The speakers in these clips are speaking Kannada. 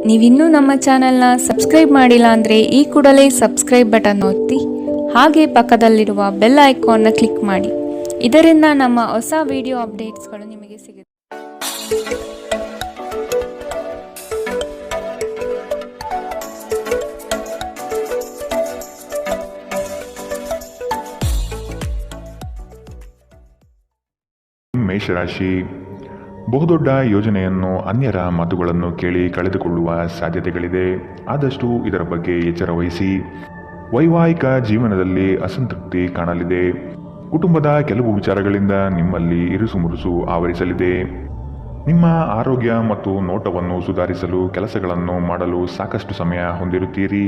ನೀವಿನ್ನೂ ನಮ್ಮ ಚಾನೆಲ್ನ ಸಬ್ಸ್ಕ್ರೈಬ್ ಮಾಡಿಲ್ಲ ಅಂದರೆ ಈ ಕೂಡಲೇ ಸಬ್ಸ್ಕ್ರೈಬ್ ಬಟನ್ ಒತ್ತಿ ಹಾಗೆ ಪಕ್ಕದಲ್ಲಿರುವ ಬೆಲ್ ಐಕಾನ್ನ ಕ್ಲಿಕ್ ಮಾಡಿ. ಇದರಿಂದ ನಮ್ಮ ಹೊಸ ವಿಡಿಯೋ ಅಪ್ಡೇಟ್ಸ್ಗಳು ನಿಮಗೆ ಸಿಗುತ್ತೆ. ಮೇಷರಾಶಿ, ಬಹುದೊಡ್ಡ ಯೋಜನೆಯನ್ನು ಅನ್ಯರ ಮಾತುಗಳನ್ನು ಕೇಳಿ ಕಳೆದುಕೊಳ್ಳುವ ಸಾಧ್ಯತೆಗಳಿದೆ. ಆದಷ್ಟು ಇದರ ಬಗ್ಗೆ ಎಚ್ಚರ ವಹಿಸಿ. ವೈವಾಹಿಕ ಜೀವನದಲ್ಲಿ ಅಸಂತೃಪ್ತಿ ಕಾಣಲಿದೆ. ಕುಟುಂಬದ ಕೆಲವು ವಿಚಾರಗಳಿಂದ ನಿಮ್ಮಲ್ಲಿ ಇರುಸುಮುರುಸು ಆವರಿಸಲಿದೆ. ನಿಮ್ಮ ಆರೋಗ್ಯ ಮತ್ತು ನೋಟವನ್ನು ಸುಧಾರಿಸಲು ಕೆಲಸಗಳನ್ನು ಮಾಡಲು ಸಾಕಷ್ಟು ಸಮಯ ಹೊಂದಿರುತ್ತೀರಿ.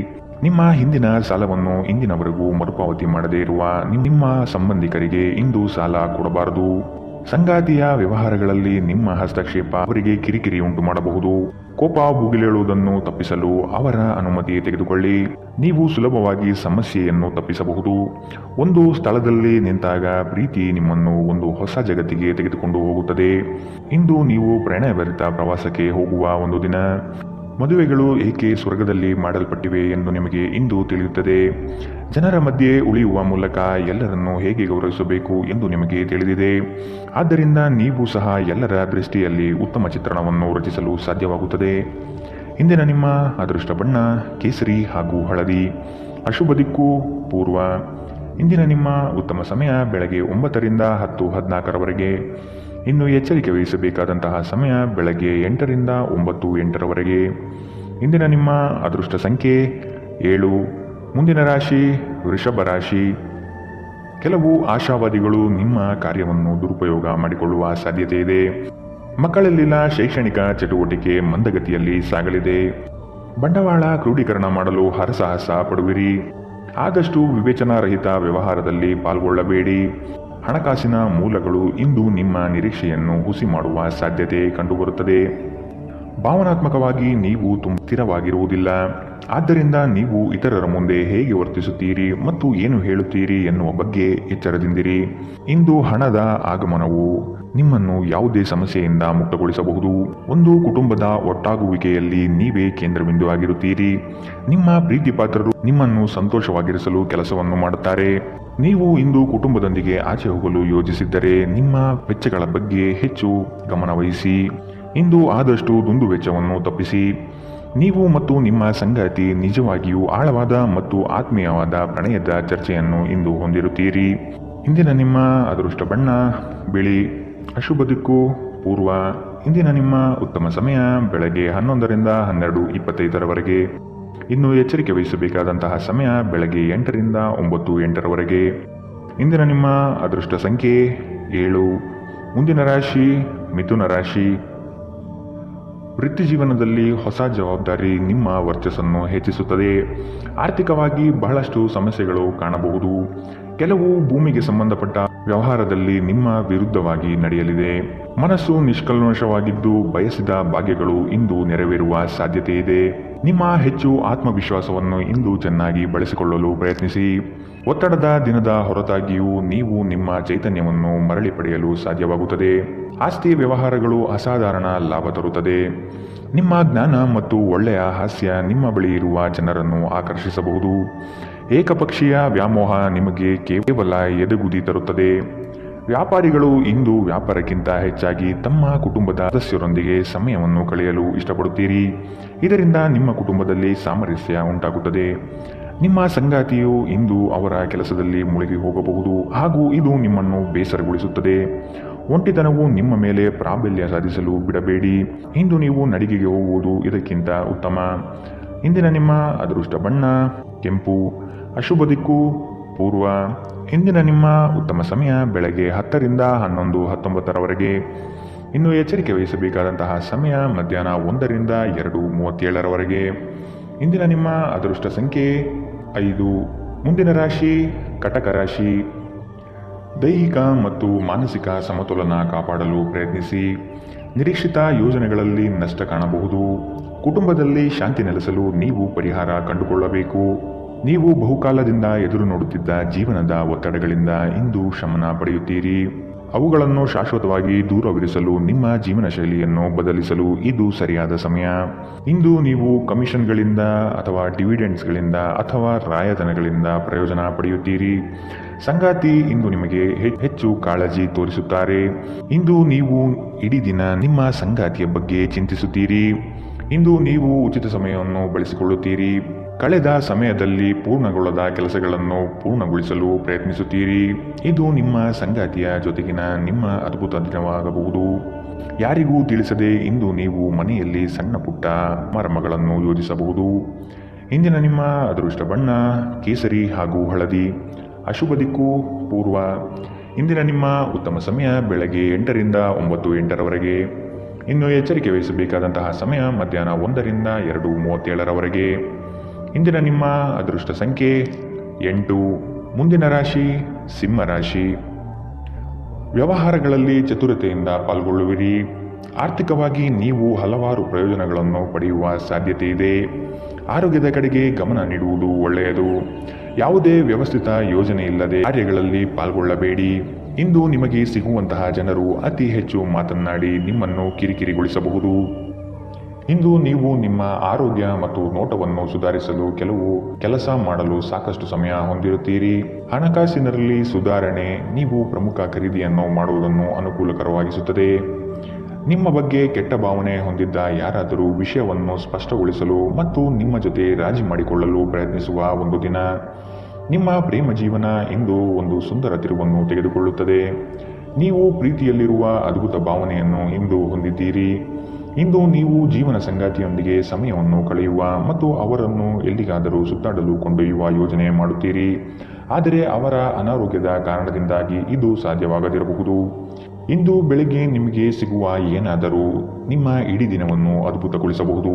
ನಿಮ್ಮ ಹಿಂದಿನ ಸಾಲವನ್ನು ಇಂದಿನವರೆಗೂ ಮರುಪಾವತಿ ಮಾಡದೇ ಇರುವ ನಿಮ್ಮ ಸಂಬಂಧಿಕರಿಗೆ ಇಂದು ಸಾಲ ಕೊಡಬಾರದು. ಸಂಗಾತಿಯ ವ್ಯವಹಾರಗಳಲ್ಲಿ ನಿಮ್ಮ ಹಸ್ತಕ್ಷೇಪ ಅವರಿಗೆ ಕಿರಿಕಿರಿ ಉಂಟು ಮಾಡಬಹುದು. ಕೋಪ ಭುಗಿಲೇಳುವುದನ್ನು ತಪ್ಪಿಸಲು ಅವರ ಅನುಮತಿ ತೆಗೆದುಕೊಳ್ಳಿ. ನೀವು ಸುಲಭವಾಗಿ ಸಮಸ್ಯೆಯನ್ನು ತಪ್ಪಿಸಬಹುದು. ಒಂದು ಸ್ಥಳದಲ್ಲಿ ನಿಂತಾಗ ಪ್ರೀತಿ ನಿಮ್ಮನ್ನು ಒಂದು ಹೊಸ ಜಗತ್ತಿಗೆ ತೆಗೆದುಕೊಂಡು ಹೋಗುತ್ತದೆ. ಇಂದು ನೀವು ಪ್ರಣಯಭರಿತ ಪ್ರವಾಸಕ್ಕೆ ಹೋಗುವ ಒಂದು ದಿನ. ಮದುವೆಗಳು ಏಕೆ ಸ್ವರ್ಗದಲ್ಲಿ ಮಾಡಲ್ಪಟ್ಟಿವೆ ಎಂದು ನಿಮಗೆ ಇಂದು ತಿಳಿಯುತ್ತದೆ. ಜನರ ಮಧ್ಯೆ ಉಳಿಯುವ ಮೂಲಕ ಎಲ್ಲರನ್ನೂ ಹೇಗೆ ಗೌರವಿಸಬೇಕು ಎಂದು ನಿಮಗೆ ತಿಳಿದಿದೆ. ಆದ್ದರಿಂದ ನೀವು ಸಹ ಎಲ್ಲರ ದೃಷ್ಟಿಯಲ್ಲಿ ಉತ್ತಮ ಚಿತ್ರಣವನ್ನು ರಚಿಸಲು ಸಾಧ್ಯವಾಗುತ್ತದೆ. ಇಂದಿನ ನಿಮ್ಮ ಅದೃಷ್ಟ ಬಣ್ಣ ಕೇಸರಿ ಹಾಗೂ ಹಳದಿ. ಅಶುಭ ದಿಕ್ಕು ಪೂರ್ವ. ಇಂದಿನ ನಿಮ್ಮ ಉತ್ತಮ ಸಮಯ ಬೆಳಗ್ಗೆ 9 ರಿಂದ 10:14ರವರೆಗೆ. ಇನ್ನು ಎಚ್ಚರಿಕೆ ವಹಿಸಬೇಕಾದಂತಹ ಸಮಯ ಬೆಳಗ್ಗೆ 8 ರಿಂದ 9:08ರವರೆಗೆ. ಇಂದಿನ ನಿಮ್ಮ ಅದೃಷ್ಟ ಸಂಖ್ಯೆ 7. ಮುಂದಿನ ರಾಶಿ ವೃಷಭ ರಾಶಿ. ಕೆಲವು ಆಶಾವಾದಿಗಳು ನಿಮ್ಮ ಕಾರ್ಯವನ್ನು ದುರುಪಯೋಗ ಮಾಡಿಕೊಳ್ಳುವ ಸಾಧ್ಯತೆ ಇದೆ. ಮಕ್ಕಳಲ್ಲಿನ ಶೈಕ್ಷಣಿಕ ಚಟುವಟಿಕೆ ಮಂದಗತಿಯಲ್ಲಿ ಸಾಗಲಿದೆ. ಬಂಡವಾಳ ಕ್ರೋಢೀಕರಣ ಮಾಡಲು ಹರಸಾಹಸ ಪಡುವಿರಿ. ಆದಷ್ಟು ವಿವೇಚನಾರಹಿತ ವ್ಯವಹಾರದಲ್ಲಿ ಪಾಲ್ಗೊಳ್ಳಬೇಡಿ. ಹಣಕಾಸಿನ ಮೂಲಗಳು ಇಂದು ನಿಮ್ಮ ನಿರೀಕ್ಷೆಯನ್ನು ಹುಸಿ ಮಾಡುವ ಸಾಧ್ಯತೆ ಕಂಡುಬರುತ್ತದೆ. ಭಾವನಾತ್ಮಕವಾಗಿ ನೀವು ಸ್ಥಿರವಾಗಿರುವುದಿಲ್ಲ. ಆದ್ದರಿಂದ ನೀವು ಇತರರ ಮುಂದೆ ಹೇಗೆ ವರ್ತಿಸುತ್ತೀರಿ ಮತ್ತು ಏನು ಹೇಳುತ್ತೀರಿ ಎನ್ನುವ ಬಗ್ಗೆ ಎಚ್ಚರದಿಂದಿರಿ. ಇಂದು ಹಣದ ಆಗಮನವು ನಿಮ್ಮನ್ನು ಯಾವುದೇ ಸಮಸ್ಯೆಯಿಂದ ಮುಕ್ತಗೊಳಿಸಬಹುದು. ಒಂದು ಕುಟುಂಬದ ಒಟ್ಟಾಗುವಿಕೆಯಲ್ಲಿ ನೀವೇ ಕೇಂದ್ರಬಿಂದು ಆಗಿರುತ್ತೀರಿ. ನಿಮ್ಮ ಪ್ರೀತಿಪಾತ್ರರು ನಿಮ್ಮನ್ನು ಸಂತೋಷವಾಗಿರಿಸಲು ಕೆಲಸವನ್ನು ಮಾಡುತ್ತಾರೆ. ನೀವು ಇಂದು ಕುಟುಂಬದೊಂದಿಗೆ ಆಚೆ ಹೋಗಲು ಯೋಜಿಸಿದ್ದರೆ ನಿಮ್ಮ ವೆಚ್ಚಗಳ ಬಗ್ಗೆ ಹೆಚ್ಚು ಗಮನವಹಿಸಿ. ಇಂದು ಆದಷ್ಟು ದುಂದು ವೆಚ್ಚವನ್ನು ತಪ್ಪಿಸಿ. ನೀವು ಮತ್ತು ನಿಮ್ಮ ಸಂಗಾತಿ ನಿಜವಾಗಿಯೂ ಆಳವಾದ ಮತ್ತು ಆತ್ಮೀಯವಾದ ಪ್ರಣಯದ ಚರ್ಚೆಯನ್ನು ಇಂದು ಹೊಂದಿರುತ್ತೀರಿ. ಇಂದಿನ ನಿಮ್ಮ ಅದೃಷ್ಟ ಬಣ್ಣ ಬಿಳಿ. ಅಶುಭ ದಿಕ್ಕು ಪೂರ್ವ. ಇಂದಿನ ನಿಮ್ಮ ಉತ್ತಮ ಸಮಯ ಬೆಳಗ್ಗೆ 11 ರಿಂದ 12:25ರವರೆಗೆ. ಇನ್ನು ಎಚ್ಚರಿಕೆ ವಹಿಸಬೇಕಾದಂತಹ ಸಮಯ ಬೆಳಗ್ಗೆ 8 ರಿಂದ 9:08ರವರೆಗೆ. ಇಂದಿನ ನಿಮ್ಮ ಅದೃಷ್ಟ ಸಂಖ್ಯೆ 7. ಮುಂದಿನ ರಾಶಿ ಮಿಥುನ ರಾಶಿ. ವೃತ್ತಿ ಜೀವನದಲ್ಲಿ ಹೊಸ ಜವಾಬ್ದಾರಿ ನಿಮ್ಮ ವರ್ಚಸ್ಸನ್ನು ಹೆಚ್ಚಿಸುತ್ತದೆ. ಆರ್ಥಿಕವಾಗಿ ಬಹಳಷ್ಟು ಸಮಸ್ಯೆಗಳು ಕಾಣಬಹುದು. ಕೆಲವು ಭೂಮಿಗೆ ಸಂಬಂಧಪಟ್ಟ ವ್ಯವಹಾರದಲ್ಲಿ ನಿಮ್ಮ ವಿರುದ್ಧವಾಗಿ ನಡೆಯಲಿದೆ. ಮನಸ್ಸು ನಿಷ್ಕಲ್ಮಶವಾಗಿದ್ದು ಬಯಸಿದ ಭಾಗ್ಯಗಳು ಇಂದು ನೆರವೇರುವ ಸಾಧ್ಯತೆ ಇದೆ. ನಿಮ್ಮ ಹೆಚ್ಚು ಆತ್ಮವಿಶ್ವಾಸವನ್ನು ಇಂದು ಚೆನ್ನಾಗಿ ಬಳಸಿಕೊಳ್ಳಲು ಪ್ರಯತ್ನಿಸಿ. ಒತ್ತಡದ ದಿನದ ಹೊರತಾಗಿಯೂ ನೀವು ನಿಮ್ಮ ಚೈತನ್ಯವನ್ನು ಮರಳಿ ಪಡೆಯಲು ಸಾಧ್ಯವಾಗುತ್ತದೆ. ಆಸ್ತಿ ವ್ಯವಹಾರಗಳು ಅಸಾಧಾರಣ ಲಾಭ ತರುತ್ತದೆ. ನಿಮ್ಮ ಜ್ಞಾನ ಮತ್ತು ಒಳ್ಳೆಯ ಹಾಸ್ಯ ನಿಮ್ಮ ಬಳಿ ಇರುವ ಜನರನ್ನು ಆಕರ್ಷಿಸಬಹುದು. ಏಕಪಕ್ಷೀಯ ವ್ಯಾಮೋಹ ನಿಮಗೆ ಕೇವಲ ಎದೆಗುದಿ ತರುತ್ತದೆ. ವ್ಯಾಪಾರಿಗಳು ಇಂದು ವ್ಯಾಪಾರಕ್ಕಿಂತ ಹೆಚ್ಚಾಗಿ ತಮ್ಮ ಕುಟುಂಬದ ಸದಸ್ಯರೊಂದಿಗೆ ಸಮಯವನ್ನು ಕಳೆಯಲು ಇಷ್ಟಪಡುತ್ತೀರಿ. ಇದರಿಂದ ನಿಮ್ಮ ಕುಟುಂಬದಲ್ಲಿ ಸಾಮರಸ್ಯ ಉಂಟಾಗುತ್ತದೆ. ನಿಮ್ಮ ಸಂಗಾತಿಯು ಇಂದು ಅವರ ಕೆಲಸದಲ್ಲಿ ಮುಳುಗಿ ಹೋಗಬಹುದು ಹಾಗೂ ಇದು ನಿಮ್ಮನ್ನು ಬೇಸರಗೊಳಿಸುತ್ತದೆ. ಒಂಟಿತನವು ನಿಮ್ಮ ಮೇಲೆ ಪ್ರಾಬಲ್ಯ ಸಾಧಿಸಲು ಬಿಡಬೇಡಿ. ಇಂದು ನೀವು ನಡಿಗೆಗೆ ಹೋಗುವುದು ಇದಕ್ಕಿಂತ ಉತ್ತಮ. ಇಂದಿನ ನಿಮ್ಮ ಅದೃಷ್ಟ ಬಣ್ಣ ಕೆಂಪು. ಅಶುಭ ದಿಕ್ಕು ಪೂರ್ವ. ಇಂದಿನ ನಿಮ್ಮ ಉತ್ತಮ ಸಮಯ ಬೆಳಗ್ಗೆ 10 ರಿಂದ 11:19ರವರೆಗೆ. ಇನ್ನು ಎಚ್ಚರಿಕೆ ವಹಿಸಬೇಕಾದಂತಹ ಸಮಯ ಮಧ್ಯಾಹ್ನ 1 ರಿಂದ 2:37ರವರೆಗೆ. ಇಂದಿನ ನಿಮ್ಮ ಅದೃಷ್ಟ ಸಂಖ್ಯೆ 5. ಮುಂದಿನ ರಾಶಿ ಕಟಕ ರಾಶಿ. ದೈಹಿಕ ಮತ್ತು ಮಾನಸಿಕ ಸಮತೋಲನ ಕಾಪಾಡಲು ಪ್ರಯತ್ನಿಸಿ. ನಿರೀಕ್ಷಿತ ಯೋಜನೆಗಳಲ್ಲಿ ನಷ್ಟ ಕಾಣಬಹುದು. ಕುಟುಂಬದಲ್ಲಿ ಶಾಂತಿ ನೆಲೆಸಲು ನೀವು ಪರಿಹಾರ ಕಂಡುಕೊಳ್ಳಬೇಕು. ನೀವು ಬಹುಕಾಲದಿಂದ ಎದುರು ನೋಡುತ್ತಿದ್ದ ಜೀವನದ ಒತ್ತಡಗಳಿಂದ ಇಂದು ಶಮನ ಪಡೆಯುತ್ತೀರಿ. ಅವುಗಳನ್ನು ಶಾಶ್ವತವಾಗಿ ದೂರವಿರಿಸಲು ನಿಮ್ಮ ಜೀವನ ಶೈಲಿಯನ್ನು ಬದಲಿಸಲು ಇದು ಸರಿಯಾದ ಸಮಯ. ಇಂದು ನೀವು ಕಮಿಷನ್ಗಳಿಂದ ಅಥವಾ ಡಿವಿಡೆಂಡ್ಸ್ಗಳಿಂದ ಅಥವಾ ರಾಯಧನಗಳಿಂದ ಪ್ರಯೋಜನ ಪಡೆಯುತ್ತೀರಿ. ಸಂಗಾತಿ ಇಂದು ನಿಮಗೆ ಹೆಚ್ಚು ಕಾಳಜಿ ತೋರಿಸುತ್ತಾರೆ. ಇಂದು ನೀವು ಇಡೀ ದಿನ ನಿಮ್ಮ ಸಂಗಾತಿಯ ಬಗ್ಗೆ ಚಿಂತಿಸುತ್ತೀರಿ. ಇಂದು ನೀವು ಉಚಿತ ಸಮಯವನ್ನು ಬಳಸಿಕೊಳ್ಳುತ್ತೀರಿ. ಕಳೆದ ಸಮಯದಲ್ಲಿ ಪೂರ್ಣಗೊಳ್ಳದ ಕೆಲಸಗಳನ್ನು ಪೂರ್ಣಗೊಳಿಸಲು ಪ್ರಯತ್ನಿಸುತ್ತೀರಿ. ಇದು ನಿಮ್ಮ ಸಂಗಾತಿಯ ಜೊತೆಗಿನ ನಿಮ್ಮ ಅದ್ಭುತ ದಿನವಾಗಬಹುದು. ಯಾರಿಗೂ ತಿಳಿಸದೆ ಇಂದು ನೀವು ಮನೆಯಲ್ಲಿ ಸಣ್ಣ ಪುಟ್ಟ ಸಮಾರಂಭಗಳನ್ನು ಯೋಜಿಸಬಹುದು. ಇಂದಿನ ನಿಮ್ಮ ಅದೃಷ್ಟ ಬಣ್ಣ ಕೇಸರಿ ಹಾಗೂ ಹಳದಿ. ಅಶುಭ ದಿಕ್ಕು ಪೂರ್ವ. ಇಂದಿನ ನಿಮ್ಮ ಉತ್ತಮ ಸಮಯ ಬೆಳಗ್ಗೆ 8 ರಿಂದ 9 ಇನ್ನು ಎಚ್ಚರಿಕೆ ವಹಿಸಬೇಕಾದಂತಹ ಸಮಯ ಮಧ್ಯಾಹ್ನ 1 ರಿಂದ 2:37 ಇಂದಿನ ನಿಮ್ಮ ಅದೃಷ್ಟ ಸಂಖ್ಯೆ 8. ಮುಂದಿನ ರಾಶಿ ಸಿಂಹ ರಾಶಿ. ವ್ಯವಹಾರಗಳಲ್ಲಿ ಚತುರತೆಯಿಂದ ಪಾಲ್ಗೊಳ್ಳುವಿರಿ. ಆರ್ಥಿಕವಾಗಿ ನೀವು ಹಲವಾರು ಪ್ರಯೋಜನಗಳನ್ನು ಪಡೆಯುವ ಸಾಧ್ಯತೆ ಇದೆ. ಆರೋಗ್ಯದ ಕಡೆಗೆ ಗಮನ ನೀಡುವುದು ಒಳ್ಳೆಯದು. ಯಾವುದೇ ವ್ಯವಸ್ಥಿತ ಯೋಜನೆ ಇಲ್ಲದೆ ಕಾರ್ಯಗಳಲ್ಲಿ ಪಾಲ್ಗೊಳ್ಳಬೇಡಿ. ಇಂದು ನಿಮಗೆ ಸಿಗುವಂತಹ ಜನರು ಅತಿ ಹೆಚ್ಚು ಮಾತನಾಡಿ ನಿಮ್ಮನ್ನು ಕಿರಿಕಿರಿಗೊಳಿಸಬಹುದು. ಇಂದು ನೀವು ನಿಮ್ಮ ಆರೋಗ್ಯ ಮತ್ತು ನೋಟವನ್ನು ಸುಧಾರಿಸಲು ಕೆಲಸ ಮಾಡಲು ಸಾಕಷ್ಟು ಸಮಯ ಹೊಂದಿರುತ್ತೀರಿ. ಹಣಕಾಸಿನಲ್ಲಿ ಸುಧಾರಣೆ ನೀವು ಪ್ರಮುಖ ಖರೀದಿಯನ್ನು ಮಾಡುವುದನ್ನು ಅನುಕೂಲಕರವಾಗಿಸುತ್ತದೆ. ನಿಮ್ಮ ಬಗ್ಗೆ ಕೆಟ್ಟ ಭಾವನೆ ಹೊಂದಿದ್ದ ಯಾರಾದರೂ ವಿಷಯವನ್ನು ಸ್ಪಷ್ಟಗೊಳಿಸಲು ಮತ್ತು ನಿಮ್ಮ ಜೊತೆ ರಾಜಿ ಮಾಡಿಕೊಳ್ಳಲು ಪ್ರಯತ್ನಿಸುವ ಒಂದು ದಿನ. ನಿಮ್ಮ ಪ್ರೇಮ ಜೀವನ ಇಂದು ಒಂದು ಸುಂದರ ತಿರುವನ್ನು ತೆಗೆದುಕೊಳ್ಳುತ್ತದೆ. ನೀವು ಪ್ರೀತಿಯಲ್ಲಿರುವ ಅದ್ಭುತ ಭಾವನೆಯನ್ನು ಇಂದು ಹೊಂದಿದ್ದೀರಿ. ಇಂದು ನೀವು ಜೀವನ ಸಂಗಾತಿಯೊಂದಿಗೆ ಸಮಯವನ್ನು ಕಳೆಯುವ ಮತ್ತು ಅವರನ್ನು ಎಲ್ಲಿಗಾದರೂ ಸುತ್ತಾಡಲು ಕೊಂಡೊಯ್ಯುವ ಯೋಜನೆ ಮಾಡುತ್ತೀರಿ. ಆದರೆ ಅವರ ಅನಾರೋಗ್ಯದ ಕಾರಣದಿಂದಾಗಿ ಇದು ಸಾಧ್ಯವಾಗದಿರಬಹುದು. ಇಂದು ಬೆಳಗ್ಗೆ ನಿಮಗೆ ಸಿಗುವ ಏನಾದರೂ ನಿಮ್ಮ ಇಡೀ ದಿನವನ್ನು ಅದ್ಭುತಗೊಳಿಸಬಹುದು.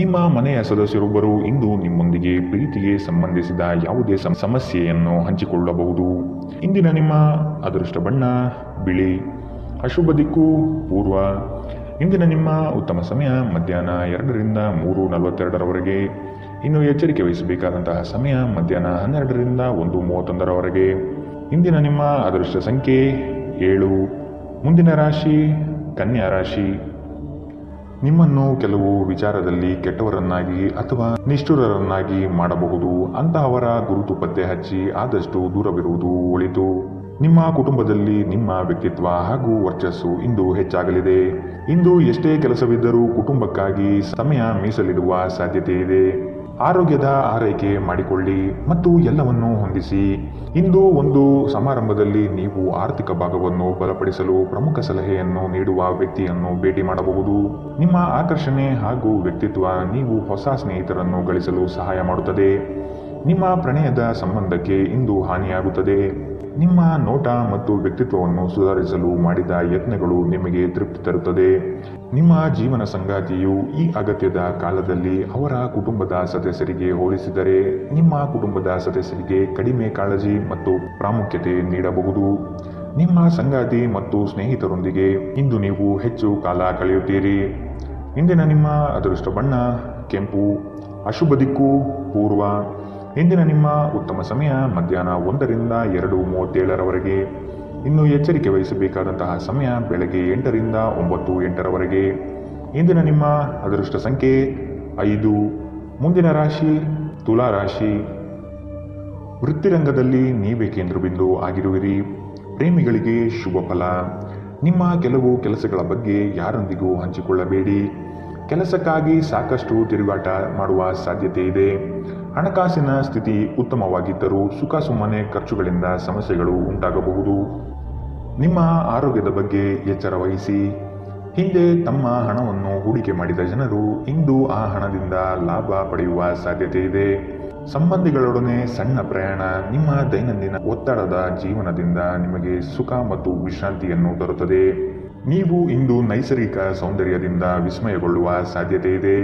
ನಿಮ್ಮ ಮನೆಯ ಸದಸ್ಯರೊಬ್ಬರು ಇಂದು ನಿಮ್ಮೊಂದಿಗೆ ಪ್ರೀತಿಗೆ ಸಂಬಂಧಿಸಿದ ಯಾವುದೇ ಸಮಸ್ಯೆಯನ್ನು ಹಂಚಿಕೊಳ್ಳಬಹುದು. ಇಂದಿನ ನಿಮ್ಮ ಅದೃಷ್ಟ ಬಣ್ಣ ಬಿಳಿ. ಅಶುಭ ದಿಕ್ಕು ಪೂರ್ವ. ಇಂದಿನ ನಿಮ್ಮ ಉತ್ತಮ ಸಮಯ ಮಧ್ಯಾಹ್ನ 2 ರಿಂದ 3:42 ಇನ್ನು ಎಚ್ಚರಿಕೆ ವಹಿಸಬೇಕಾದಂತಹ ಸಮಯ ಮಧ್ಯಾಹ್ನ 12 ರಿಂದ 1:31 ಇಂದಿನ ನಿಮ್ಮ ಅದೃಷ್ಟ ಸಂಖ್ಯೆ 7. ಮುಂದಿನ ರಾಶಿ ಕನ್ಯಾ ರಾಶಿ. ನಿಮ್ಮನ್ನು ಕೆಲವು ವಿಚಾರದಲ್ಲಿ ಕೆಟ್ಟವರನ್ನಾಗಿ ಅಥವಾ ನಿಷ್ಠುರರನ್ನಾಗಿ ಮಾಡಬಹುದು. ಅಂತಹವರ ಗುರುತು ಪತ್ತೆ ಹಚ್ಚಿ ಆದಷ್ಟು ದೂರವಿರುವುದು ಒಳಿತು. ನಿಮ್ಮ ಕುಟುಂಬದಲ್ಲಿ ನಿಮ್ಮ ವ್ಯಕ್ತಿತ್ವ ಹಾಗೂ ವರ್ಚಸ್ಸು ಇಂದು ಹೆಚ್ಚಾಗಲಿದೆ. ಇಂದು ಎಷ್ಟೇ ಕೆಲಸವಿದ್ದರೂ ಕುಟುಂಬಕ್ಕಾಗಿ ಸಮಯ ಮೀಸಲಿಡುವ ಸಾಧ್ಯತೆ ಇದೆ. ಆರೋಗ್ಯದ ಆರೈಕೆ ಮಾಡಿಕೊಳ್ಳಿ ಮತ್ತು ಎಲ್ಲವನ್ನೂ ಹೊಂದಿಸಿ. ಇಂದು ಒಂದು ಸಮಾರಂಭದಲ್ಲಿ ನೀವು ಆರ್ಥಿಕ ಭಾಗವನ್ನು ಬಲಪಡಿಸಲು ಪ್ರಮುಖ ಸಲಹೆಯನ್ನು ನೀಡುವ ವ್ಯಕ್ತಿಯನ್ನು ಭೇಟಿ ಮಾಡಬಹುದು. ನಿಮ್ಮ ಆಕರ್ಷಣೆ ಹಾಗೂ ವ್ಯಕ್ತಿತ್ವ ನೀವು ಹೊಸ ಸ್ನೇಹಿತರನ್ನು ಗಳಿಸಲು ಸಹಾಯ ಮಾಡುತ್ತದೆ. ನಿಮ್ಮ ಪ್ರಣಯದ ಸಂಬಂಧಕ್ಕೆ ಇಂದು ಹಾನಿಯಾಗುತ್ತದೆ. ನಿಮ್ಮ ನೋಟ ಮತ್ತು ವ್ಯಕ್ತಿತ್ವವನ್ನು ಸುಧಾರಿಸಲು ಮಾಡಿದ ಯತ್ನಗಳು ನಿಮಗೆ ತೃಪ್ತಿ ತರುತ್ತದೆ. ನಿಮ್ಮ ಜೀವನ ಸಂಗಾತಿಯು ಈ ಅಗತ್ಯದ ಕಾಲದಲ್ಲಿ ಅವರ ಕುಟುಂಬದ ಸದಸ್ಯರಿಗೆ ಹೋಲಿಸಿದರೆ ನಿಮ್ಮ ಕುಟುಂಬದ ಸದಸ್ಯರಿಗೆ ಕಡಿಮೆ ಕಾಳಜಿ ಮತ್ತು ಪ್ರಾಮುಖ್ಯತೆ ನೀಡಬಹುದು. ನಿಮ್ಮ ಸಂಗಾತಿ ಮತ್ತು ಸ್ನೇಹಿತರೊಂದಿಗೆ ಇಂದು ನೀವು ಹೆಚ್ಚು ಕಾಲ ಕಳೆಯುತ್ತೀರಿ. ಇಂದಿನ ನಿಮ್ಮ ಅದೃಷ್ಟ ಬಣ್ಣ ಕೆಂಪು. ಅಶುಭ ದಿಕ್ಕು ಪೂರ್ವ. ಇಂದಿನ ನಿಮ್ಮ ಉತ್ತಮ ಸಮಯ ಮಧ್ಯಾಹ್ನ 1 ರಿಂದ 2:37 ಇನ್ನು ಎಚ್ಚರಿಕೆ ವಹಿಸಬೇಕಾದಂತಹ ಸಮಯ ಬೆಳಗ್ಗೆ 8 ರಿಂದ 9:08 ಇಂದಿನ ನಿಮ್ಮ ಅದೃಷ್ಟ ಸಂಖ್ಯೆ 5. ಮುಂದಿನ ರಾಶಿ ತುಲಾ ರಾಶಿ. ವೃತ್ತಿರಂಗದಲ್ಲಿ ನೀವೇ ಕೇಂದ್ರಬಿಂದು ಆಗಿರುವಿರಿ. ಪ್ರೇಮಿಗಳಿಗೆ ಶುಭ ಫಲ. ನಿಮ್ಮ ಕೆಲವು ಕೆಲಸಗಳ ಬಗ್ಗೆ ಯಾರೊಂದಿಗೂ ಹಂಚಿಕೊಳ್ಳಬೇಡಿ. ಕೆಲಸಕ್ಕಾಗಿ ಸಾಕಷ್ಟು ತಿರುಗಾಟ ಮಾಡುವ ಸಾಧ್ಯತೆ ಇದೆ. ಹಣಕಾಸಿನ ಸ್ಥಿತಿ ಉತ್ತಮವಾಗಿದ್ದರೂ ಸುಖ ಸುಮ್ಮನೆ ಖರ್ಚುಗಳಿಂದ ಸಮಸ್ಯೆಗಳು ಉಂಟಾಗಬಹುದು. ನಿಮ್ಮ ಆರೋಗ್ಯದ ಬಗ್ಗೆ ಎಚ್ಚರ ವಹಿಸಿ. ಹಿಂದೆ ತಮ್ಮ ಹಣವನ್ನು ಹೂಡಿಕೆ ಮಾಡಿದ ಜನರು ಇಂದು ಆ ಹಣದಿಂದ ಲಾಭ ಪಡೆಯುವ ಸಾಧ್ಯತೆ ಇದೆ. ಸಂಬಂಧಿಗಳೊಡನೆ ಸಣ್ಣ ಪ್ರಯಾಣ ನಿಮ್ಮ ದೈನಂದಿನ ಒತ್ತಡದ ಜೀವನದಿಂದ ನಿಮಗೆ ಸುಖ ಮತ್ತು ವಿಶ್ರಾಂತಿಯನ್ನು ತರುತ್ತದೆ. ನೀವು ಇಂದು ನೈಸರ್ಗಿಕ ಸೌಂದರ್ಯದಿಂದ ವಿಸ್ಮಯಗೊಳ್ಳುವ ಸಾಧ್ಯತೆ ಇದೆ.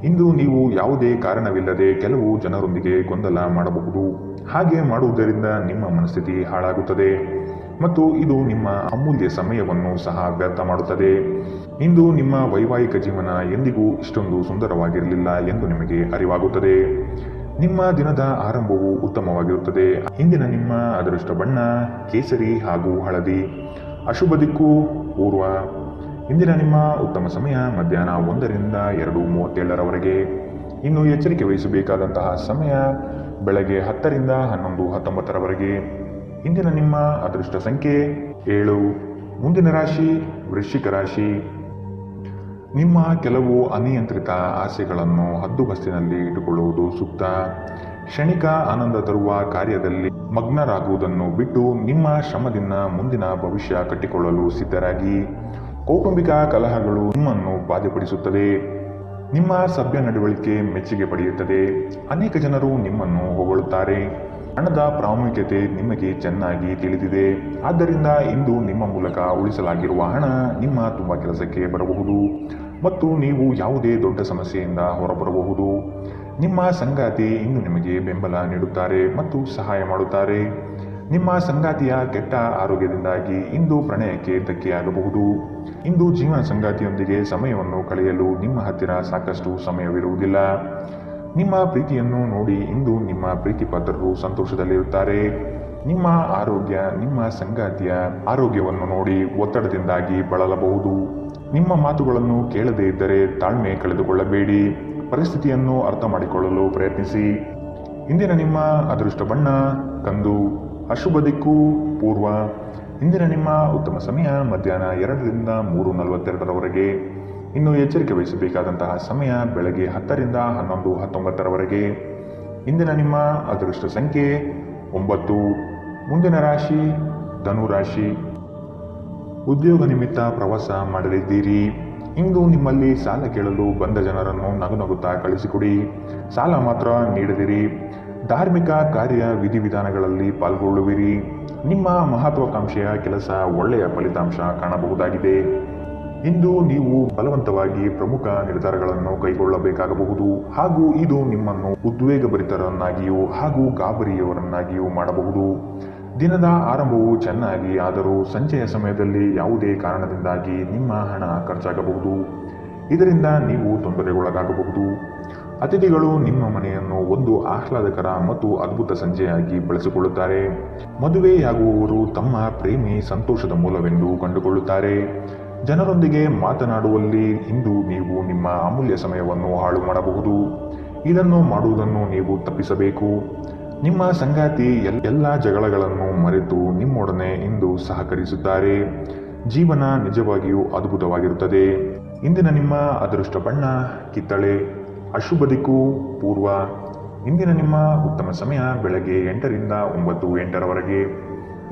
ಇಂದು ನೀವು ಯಾವುದೇ ಕಾರಣವಿಲ್ಲದೆ ಕೆಲವು ಜನರೊಂದಿಗೆ ಗೊಂದಲ ಮಾಡಬಹುದು. ಹಾಗೆ ಮಾಡುವುದರಿಂದ ನಿಮ್ಮ ಮನಸ್ಥಿತಿ ಹಾಳಾಗುತ್ತದೆ ಮತ್ತು ಇದು ನಿಮ್ಮ ಅಮೂಲ್ಯ ಸಮಯವನ್ನು ಸಹ ವ್ಯರ್ಥ ಮಾಡುತ್ತದೆ. ಇಂದು ನಿಮ್ಮ ವೈವಾಹಿಕ ಜೀವನ ಎಂದಿಗೂ ಇಷ್ಟೊಂದು ಸುಂದರವಾಗಿರಲಿಲ್ಲ ಎಂದು ನಿಮಗೆ ಅರಿವಾಗುತ್ತದೆ. ನಿಮ್ಮ ದಿನದ ಆರಂಭವು ಉತ್ತಮವಾಗಿರುತ್ತದೆ. ಇಂದಿನ ನಿಮ್ಮ ಅದೃಷ್ಟ ಬಣ್ಣ ಕೇಸರಿ ಹಾಗೂ ಹಳದಿ. ಅಶುಭ ದಿಕ್ಕು ಪೂರ್ವ. ಇಂದಿನ ನಿಮ್ಮ ಉತ್ತಮ ಸಮಯ ಮಧ್ಯಾಹ್ನ 1 ರಿಂದ 2:37 ಇನ್ನು ಎಚ್ಚರಿಕೆ ವಹಿಸಬೇಕಾದಂತಹ ಸಮಯ ಬೆಳಗ್ಗೆ 10 ರಿಂದ 11:19 ಇಂದಿನ ನಿಮ್ಮ ಅದೃಷ್ಟ ಸಂಖ್ಯೆ 7. ಮುಂದಿನ ರಾಶಿ ವೃಶ್ಚಿಕ ರಾಶಿ. ನಿಮ್ಮ ಕೆಲವು ಅನಿಯಂತ್ರಿತ ಆಸೆಗಳನ್ನು ಹದ್ದುಬಸ್ತಿನಲ್ಲಿ ಇಟ್ಟುಕೊಳ್ಳುವುದು ಸೂಕ್ತ. ಕ್ಷಣಿಕ ಆನಂದ ತರುವ ಕಾರ್ಯದಲ್ಲಿ ಮಗ್ನರಾಗುವುದನ್ನು ಬಿಟ್ಟು ನಿಮ್ಮ ಶ್ರಮದಿಂದ ಮುಂದಿನ ಭವಿಷ್ಯ ಕಟ್ಟಿಕೊಳ್ಳಲು ಸಿದ್ಧರಾಗಿ. ಕೌಟುಂಬಿಕ ಕಲಹಗಳು ನಿಮ್ಮನ್ನು ಬಾಧೆಪಡಿಸುತ್ತದೆ. ನಿಮ್ಮ ಸಭ್ಯ ನಡವಳಿಕೆ ಮೆಚ್ಚುಗೆ ಪಡೆಯುತ್ತದೆ. ಅನೇಕ ಜನರು ನಿಮ್ಮನ್ನು ಹೊಗಳುತ್ತಾರೆ. ಹಣದ ಪ್ರಾಮುಖ್ಯತೆ ನಿಮಗೆ ಚೆನ್ನಾಗಿ ತಿಳಿದಿದೆ. ಆದ್ದರಿಂದ ಇಂದು ನಿಮ್ಮ ಮೂಲಕ ಉಳಿಸಲಾಗಿರುವ ಹಣ ನಿಮ್ಮ ತುಂಬ ಕೆಲಸಕ್ಕೆ ಬರಬಹುದು ಮತ್ತು ನೀವು ಯಾವುದೇ ದೊಡ್ಡ ಸಮಸ್ಯೆಯಿಂದ ಹೊರಬರಬಹುದು. ನಿಮ್ಮ ಸಂಗಾತಿ ಇಂದು ನಿಮಗೆ ಬೆಂಬಲ ನೀಡುತ್ತಾರೆ ಮತ್ತು ಸಹಾಯ ಮಾಡುತ್ತಾರೆ. ನಿಮ್ಮ ಸಂಗಾತಿಯ ಕೆಟ್ಟ ಆರೋಗ್ಯದಿಂದಾಗಿ ಇಂದು ಪ್ರಣಯಕ್ಕೆ ಧಕ್ಕೆಯಾಗಬಹುದು. ಇಂದು ಜೀವನ ಸಂಗಾತಿಯೊಂದಿಗೆ ಸಮಯವನ್ನು ಕಳೆಯಲು ನಿಮ್ಮ ಹತ್ತಿರ ಸಾಕಷ್ಟು ಸಮಯವಿರುವುದಿಲ್ಲ. ನಿಮ್ಮ ಪ್ರೀತಿಯನ್ನು ನೋಡಿ ಇಂದು ನಿಮ್ಮ ಪ್ರೀತಿಪಾತ್ರರು ಸಂತೋಷದಲ್ಲಿರುತ್ತಾರೆ. ನಿಮ್ಮ ಆರೋಗ್ಯ ನಿಮ್ಮ ಸಂಗಾತಿಯ ಆರೋಗ್ಯವನ್ನು ನೋಡಿ ಒತ್ತಡದಿಂದಾಗಿ ಬಳಲಬಹುದು. ನಿಮ್ಮ ಮಾತುಗಳನ್ನು ಕೇಳದೇ ಇದ್ದರೆ ತಾಳ್ಮೆ ಕಳೆದುಕೊಳ್ಳಬೇಡಿ. ಪರಿಸ್ಥಿತಿಯನ್ನು ಅರ್ಥ ಮಾಡಿಕೊಳ್ಳಲು ಪ್ರಯತ್ನಿಸಿ. ಇಂದಿನ ನಿಮ್ಮ ಅದೃಷ್ಟ ಬಣ್ಣ ಕಂದು. ಅಶುಭ ದಿಕ್ಕು ಪೂರ್ವ. ಇಂದಿನ ನಿಮ್ಮ ಉತ್ತಮ ಸಮಯ ಮಧ್ಯಾಹ್ನ 2 ರಿಂದ 3:42 ಇನ್ನು ಎಚ್ಚರಿಕೆ ವಹಿಸಬೇಕಾದಂತಹ ಸಮಯ ಬೆಳಗ್ಗೆ 10 ರಿಂದ 11:19 ಇಂದಿನ ನಿಮ್ಮ ಅದೃಷ್ಟ ಸಂಖ್ಯೆ 9. ಮುಂದಿನ ರಾಶಿ ಧನು ರಾಶಿ. ಉದ್ಯೋಗ ನಿಮಿತ್ತ ಪ್ರವಾಸ ಮಾಡಲಿದ್ದೀರಿ. ಇಂದು ನಿಮ್ಮಲ್ಲಿ ಸಾಲ ಕೇಳಲು ಬಂದ ಜನರನ್ನು ನಗುನಗುತ್ತಾ ಕಳಿಸಿಕೊಡಿ. ಸಾಲ ಮಾತ್ರ ನೀಡದಿರಿ. ಧಾರ್ಮಿಕ ಕಾರ್ಯ ವಿಧಿವಿಧಾನಗಳಲ್ಲಿ ಪಾಲ್ಗೊಳ್ಳುವಿರಿ. ನಿಮ್ಮ ಮಹತ್ವಾಕಾಂಕ್ಷೆಯ ಕೆಲಸ ಒಳ್ಳೆಯ ಫಲಿತಾಂಶ ಕಾಣಬಹುದಾಗಿದೆ. ಇಂದು ನೀವು ಬಲವಂತವಾಗಿ ಪ್ರಮುಖ ನಿರ್ಧಾರಗಳನ್ನು ಕೈಗೊಳ್ಳಬೇಕಾಗಬಹುದು ಹಾಗೂ ಇದು ನಿಮ್ಮನ್ನು ಉದ್ವೇಗಭರಿತರನ್ನಾಗಿಯೂ ಹಾಗೂ ಗಾಬರಿಯವರನ್ನಾಗಿಯೂ ಮಾಡಬಹುದು. ದಿನದ ಆರಂಭವು ಚೆನ್ನಾಗಿ ಆದರೂ ಸಂಜೆಯ ಸಮಯದಲ್ಲಿ ಯಾವುದೇ ಕಾರಣದಿಂದಾಗಿ ನಿಮ್ಮ ಹಣ ಖರ್ಚಾಗಬಹುದು. ಇದರಿಂದ ನೀವು ತೊಂದರೆಗೊಳಗಾಗಬಹುದು. ಅತಿಥಿಗಳು ನಿಮ್ಮ ಮನೆಯನ್ನು ಒಂದು ಆಹ್ಲಾದಕರ ಮತ್ತು ಅದ್ಭುತ ಸಂಜೆಯಾಗಿ ಬಳಸಿಕೊಳ್ಳುತ್ತಾರೆ. ಮದುವೆಯಾಗುವವರು ತಮ್ಮ ಪ್ರೇಮಿ ಸಂತೋಷದ ಮೂಲವೆಂದು ಕಂಡುಕೊಳ್ಳುತ್ತಾರೆ. ಜನರೊಂದಿಗೆ ಮಾತನಾಡುವಲ್ಲಿ ಇಂದು ನೀವು ನಿಮ್ಮ ಅಮೂಲ್ಯ ಸಮಯವನ್ನು ಹಾಳು ಮಾಡಬಹುದು. ಇದನ್ನು ಮಾಡುವುದನ್ನು ನೀವು ತಪ್ಪಿಸಬೇಕು. ನಿಮ್ಮ ಸಂಗಾತಿ ಎಲ್ಲ ಜಗಳಗಳನ್ನು ಮರೆತು ನಿಮ್ಮೊಡನೆ ಇಂದು ಸಹಕರಿಸುತ್ತಾರೆ. ಜೀವನ ನಿಜವಾಗಿಯೂ ಅದ್ಭುತವಾಗಿರುತ್ತದೆ. ಇಂದಿನ ನಿಮ್ಮ ಅದೃಷ್ಟ ಬಣ್ಣ ಕಿತ್ತಳೆ. ಅಶುಭ ದಿಕ್ಕು ಪೂರ್ವ. ಇಂದಿನ ನಿಮ್ಮ ಉತ್ತಮ ಸಮಯ ಬೆಳಗ್ಗೆ 8 ರಿಂದ 9:08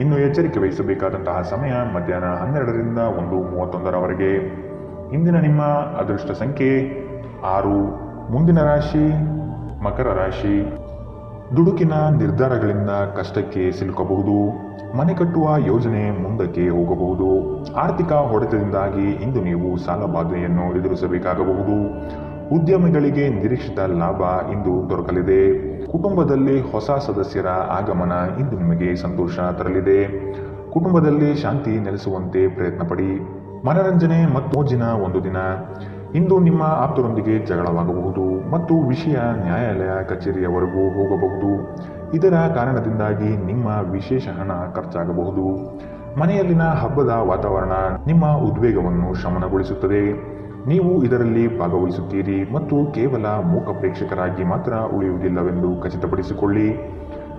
ಇನ್ನು ಎಚ್ಚರಿಕೆ ವಹಿಸಬೇಕಾದಂತಹ ಸಮಯ ಮಧ್ಯಾಹ್ನ 12 ರಿಂದ 1:31 ಇಂದಿನ ನಿಮ್ಮ ಅದೃಷ್ಟ ಸಂಖ್ಯೆ 6. ಮುಂದಿನ ರಾಶಿ ಮಕರ ರಾಶಿ. ದುಡುಕಿನ ನಿರ್ಧಾರಗಳಿಂದ ಕಷ್ಟಕ್ಕೆ ಸಿಲುಕಬಹುದು. ಮನೆ ಕಟ್ಟುವ ಯೋಜನೆ ಮುಂದಕ್ಕೆ ಹೋಗಬಹುದು. ಆರ್ಥಿಕ ಹೊಡೆತದಿಂದಾಗಿ ಇಂದು ನೀವು ಸಾಲಬಾಧೆಯನ್ನು ಎದುರಿಸಬೇಕಾಗಬಹುದು. ಉದ್ಯಮಿಗಳಿಗೆ ನಿರೀಕ್ಷಿತ ಲಾಭ ಇಂದು ದೊರಕಲಿದೆ. ಕುಟುಂಬದಲ್ಲಿ ಹೊಸ ಸದಸ್ಯರ ಆಗಮನ ಇಂದು ನಿಮಗೆ ಸಂತೋಷ ತರಲಿದೆ. ಕುಟುಂಬದಲ್ಲಿ ಶಾಂತಿ ನೆಲೆಸುವಂತೆ ಪ್ರಯತ್ನ ಪಡಿ. ಮನರಂಜನೆ ಮತ್ತು ಮೋಜಿನ ಒಂದು ದಿನ. ಇಂದು ನಿಮ್ಮ ಆಪ್ತರೊಂದಿಗೆ ಜಗಳವಾಗಬಹುದು ಮತ್ತು ವಿಷಯ ನ್ಯಾಯಾಲಯ ಕಚೇರಿಯವರೆಗೂ ಹೋಗಬಹುದು. ಇದರ ಕಾರಣದಿಂದಾಗಿ ನಿಮ್ಮ ವಿಶೇಷ ಹಣ ಖರ್ಚಾಗಬಹುದು. ಮನೆಯಲ್ಲಿನ ಹಬ್ಬದ ವಾತಾವರಣ ನಿಮ್ಮ ಉದ್ವೇಗವನ್ನು ಶಮನಗೊಳಿಸುತ್ತದೆ. ನೀವು ಇದರಲ್ಲಿ ಭಾಗವಹಿಸುತ್ತೀರಿ ಮತ್ತು ಕೇವಲ ಮೂಕ ಪ್ರೇಕ್ಷಕರಾಗಿ ಮಾತ್ರ ಉಳಿಯುವುದಿಲ್ಲವೆಂದು ಖಚಿತಪಡಿಸಿಕೊಳ್ಳಿ.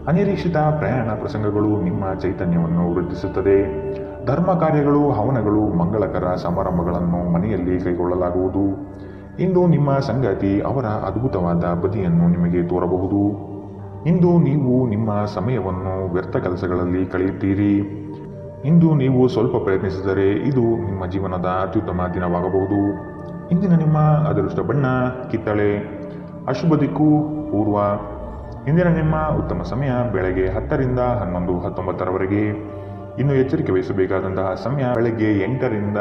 ಅನಿರೀಕ್ಷಿತ ಪ್ರಯಾಣ ಪ್ರಸಂಗಗಳು ನಿಮ್ಮ ಚೈತನ್ಯವನ್ನು ವೃದ್ಧಿಸುತ್ತದೆ. ಧರ್ಮ ಕಾರ್ಯಗಳು ಹವನಗಳು ಮಂಗಳಕರ ಸಮಾರಂಭಗಳನ್ನು ಮನೆಯಲ್ಲಿ ಕೈಗೊಳ್ಳಲಾಗುವುದು. ಇಂದು ನಿಮ್ಮ ಸಂಗಾತಿ ಅವರ ಅದ್ಭುತವಾದ ಬದಿಯನ್ನು ನಿಮಗೆ ತೋರಬಹುದು. ಇಂದು ನೀವು ನಿಮ್ಮ ಸಮಯವನ್ನು ವ್ಯರ್ಥ ಕೆಲಸಗಳಲ್ಲಿ ಕಳೆಯುತ್ತೀರಿ. ಇಂದು ನೀವು ಸ್ವಲ್ಪ ಪ್ರಯತ್ನಿಸಿದರೆ ಇದು ನಿಮ್ಮ ಜೀವನದ ಅತ್ಯುತ್ತಮ ದಿನವಾಗಬಹುದು. ಇಂದಿನ ನಿಮ್ಮ ಅದೃಷ್ಟ ಬಣ್ಣ ಕಿತ್ತಳೆ. ಅಶುಭ ದಿಕ್ಕು ಪೂರ್ವ. ಇಂದಿನ ನಿಮ್ಮ ಉತ್ತಮ ಸಮಯ ಬೆಳಗ್ಗೆ 10 ರಿಂದ 11:19 ಇನ್ನು ಎಚ್ಚರಿಕೆ ವಹಿಸಬೇಕಾದಂತಹ ಸಮಯ ಬೆಳಗ್ಗೆ 8 ರಿಂದ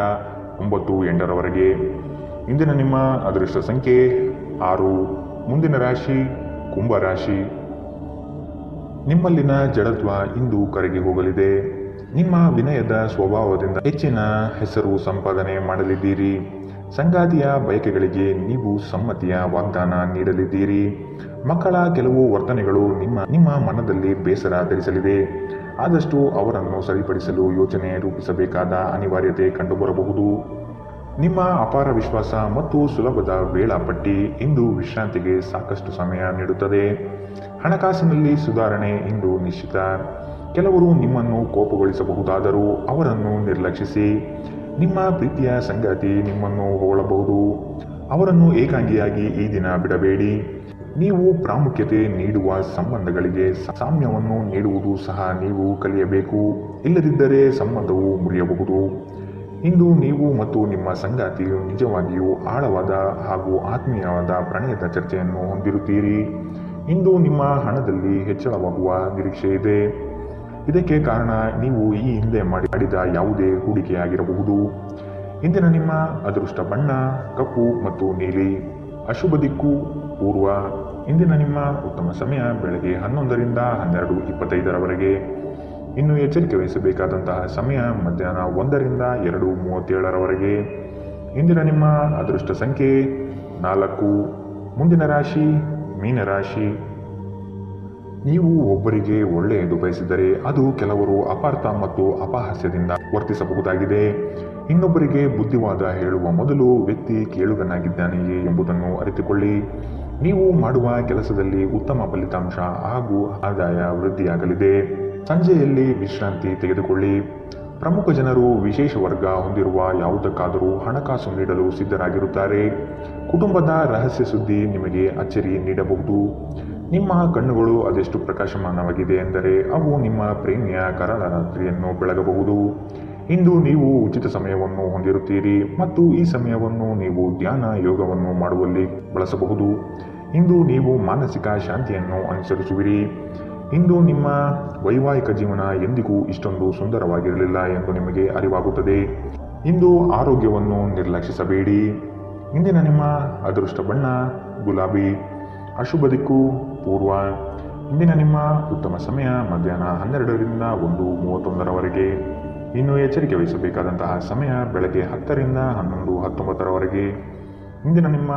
9:08 ಇಂದಿನ ನಿಮ್ಮ ಅದೃಷ್ಟ ಸಂಖ್ಯೆ 6. ಮುಂದಿನ ರಾಶಿ ಕುಂಭರಾಶಿ. ನಿಮ್ಮಲ್ಲಿನ ಜಡತ್ವ ಇಂದು ಕರಗಿ ಹೋಗಲಿದೆ. ನಿಮ್ಮ ವಿನಯದ ಸ್ವಭಾವದಿಂದ ಹೆಚ್ಚಿನ ಹೆಸರು ಸಂಪಾದನೆ ಮಾಡಲಿದ್ದೀರಿ. ಸಂಗಾತಿಯ ಬಯಕೆಗಳಿಗೆ ನೀವು ಸಮ್ಮತಿಯ ವಾಗ್ದಾನ ನೀಡಲಿದ್ದೀರಿ. ಮಕ್ಕಳ ಕೆಲವು ವರ್ತನೆಗಳು ನಿಮ್ಮ ಮನದಲ್ಲಿ ಬೇಸರ ಧರಿಸಲಿದೆ. ಆದಷ್ಟು ಅವರನ್ನು ಸರಿಪಡಿಸಲು ಯೋಚನೆ ರೂಪಿಸಬೇಕಾದ ಅನಿವಾರ್ಯತೆ ಕಂಡುಬರಬಹುದು. ನಿಮ್ಮ ಅಪಾರ ವಿಶ್ವಾಸ ಮತ್ತು ಸುಲಭದ ವೇಳಾಪಟ್ಟಿ ಇಂದು ವಿಶ್ರಾಂತಿಗೆ ಸಾಕಷ್ಟು ಸಮಯ ನೀಡುತ್ತದೆ. ಹಣಕಾಸಿನಲ್ಲಿ ಸುಧಾರಣೆ ಇಂದು ನಿಶ್ಚಿತ. ಕೆಲವರು ನಿಮ್ಮನ್ನು ಕೋಪಗೊಳಿಸಬಹುದಾದರೂ ಅವರನ್ನು ನಿರ್ಲಕ್ಷಿಸಿ. ನಿಮ್ಮ ಪ್ರೀತಿಯ ಸಂಗಾತಿ ನಿಮ್ಮನ್ನು ಹೊಗಳಬಹುದು. ಅವರನ್ನು ಏಕಾಂಗಿಯಾಗಿ ಈ ದಿನ ಬಿಡಬೇಡಿ. ನೀವು ಪ್ರಾಮುಖ್ಯತೆ ನೀಡುವ ಸಂಬಂಧಗಳಿಗೆ ಸಾಮ್ಯವನ್ನು ನೀಡುವುದು ಸಹ ನೀವು ಕಲಿಯಬೇಕು. ಇಲ್ಲದಿದ್ದರೆ ಸಂಬಂಧವು ಮುರಿಯಬಹುದು. ಇಂದು ನೀವು ಮತ್ತು ನಿಮ್ಮ ಸಂಗಾತಿಯು ನಿಜವಾಗಿಯೂ ಆಳವಾದ ಹಾಗೂ ಆತ್ಮೀಯವಾದ ಪ್ರಣಯದ ಚರ್ಚೆಯನ್ನು ಹೊಂದಿರುತ್ತೀರಿ. ಇಂದು ನಿಮ್ಮ ಹಣದಲ್ಲಿ ಹೆಚ್ಚಳವಾಗುವ ನಿರೀಕ್ಷೆ ಇದೆ. ಇದಕ್ಕೆ ಕಾರಣ ನೀವು ಈ ಹಿಂದೆ ಮಾಡಿದ ಯಾವುದೇ ಹೂಡಿಕೆಯಾಗಿರಬಹುದು. ಇಂದಿನ ನಿಮ್ಮ ಅದೃಷ್ಟ ಬಣ್ಣ ಕಪ್ಪು ಮತ್ತು ನೀಲಿ. ಅಶುಭ ದಿಕ್ಕು ಪೂರ್ವ. ಇಂದಿನ ನಿಮ್ಮ ಉತ್ತಮ ಸಮಯ ಬೆಳಗ್ಗೆ 11 ರಿಂದ 12:25 ಇನ್ನು ಎಚ್ಚರಿಕೆ ವಹಿಸಬೇಕಾದಂತಹ ಸಮಯ ಮಧ್ಯಾಹ್ನ 1 ರಿಂದ 2:37 ಇಂದಿನ ನಿಮ್ಮ ಅದೃಷ್ಟ ಸಂಖ್ಯೆ 4. ಮುಂದಿನ ರಾಶಿ ಮೀನರಾಶಿ. ನೀವು ಒಬ್ಬರಿಗೆ ಒಳ್ಳೆಯದು ಬಯಸಿದರೆ ಅದು ಕೆಲವರು ಅಪಾರ್ಥ ಮತ್ತು ಅಪಹಾಸ್ಯದಿಂದ ವರ್ತಿಸಬಹುದಾಗಿದೆ. ಇನ್ನೊಬ್ಬರಿಗೆ ಬುದ್ಧಿವಾದ ಹೇಳುವ ಮೊದಲು ವ್ಯಕ್ತಿ ಕೇಳುಗನಾಗಿದ್ದಾನೆಯೇ ಎಂಬುದನ್ನು ಅರಿತುಕೊಳ್ಳಿ. ನೀವು ಮಾಡುವ ಕೆಲಸದಲ್ಲಿ ಉತ್ತಮ ಫಲಿತಾಂಶ ಹಾಗೂ ಆದಾಯ ವೃದ್ಧಿಯಾಗಲಿದೆ. ಸಂಜೆಯಲ್ಲಿ ವಿಶ್ರಾಂತಿ ತೆಗೆದುಕೊಳ್ಳಿ. ಪ್ರಮುಖ ಜನರು ವಿಶೇಷ ವರ್ಗ ಹೊಂದಿರುವ ಯಾವುದಕ್ಕಾದರೂ ಹಣಕಾಸು ನೀಡಲು ಸಿದ್ಧರಾಗಿರುತ್ತಾರೆ. ಕುಟುಂಬದ ರಹಸ್ಯ ಸುದ್ದಿ ನಿಮಗೆ ಅಚ್ಚರಿ ನೀಡಬಹುದು. ನಿಮ್ಮ ಕಣ್ಣುಗಳು ಅದೆಷ್ಟು ಪ್ರಕಾಶಮಾನವಾಗಿದೆ ಎಂದರೆ ಅವು ನಿಮ್ಮ ಪ್ರೇಮಿಯ ಕರಾಳ ರಾತ್ರಿಯನ್ನು ಬೆಳಗಬಹುದು. ಇಂದು ನೀವು ಉಚಿತ ಸಮಯವನ್ನು ಹೊಂದಿರುತ್ತೀರಿ ಮತ್ತು ಈ ಸಮಯವನ್ನು ನೀವು ಧ್ಯಾನ ಯೋಗವನ್ನು ಮಾಡುವಲ್ಲಿ ಬಳಸಬಹುದು. ಇಂದು ನೀವು ಮಾನಸಿಕ ಶಾಂತಿಯನ್ನು ಅನುಸರಿಸುವಿರಿ. ಇಂದು ನಿಮ್ಮ ವೈವಾಹಿಕ ಜೀವನ ಎಂದಿಗೂ ಇಷ್ಟೊಂದು ಸುಂದರವಾಗಿರಲಿಲ್ಲ ಎಂದು ನಿಮಗೆ ಅರಿವಾಗುತ್ತದೆ. ಇಂದು ಆರೋಗ್ಯವನ್ನು ನಿರ್ಲಕ್ಷಿಸಬೇಡಿ. ಇಂದಿನ ನಿಮ್ಮ ಅದೃಷ್ಟ ಬಣ್ಣ ಗುಲಾಬಿ. ಅಶುಭ ದಿಕ್ಕು ಪೂರ್ವ. ಇಂದಿನ ನಿಮ್ಮ ಉತ್ತಮ ಸಮಯ ಮಧ್ಯಾಹ್ನ 12 ರಿಂದ 1:31 ಇನ್ನು ಎಚ್ಚರಿಕೆ ವಹಿಸಬೇಕಾದಂತಹ ಸಮಯ ಬೆಳಗ್ಗೆ 10 ರಿಂದ 11:19 ಇಂದಿನ ನಿಮ್ಮ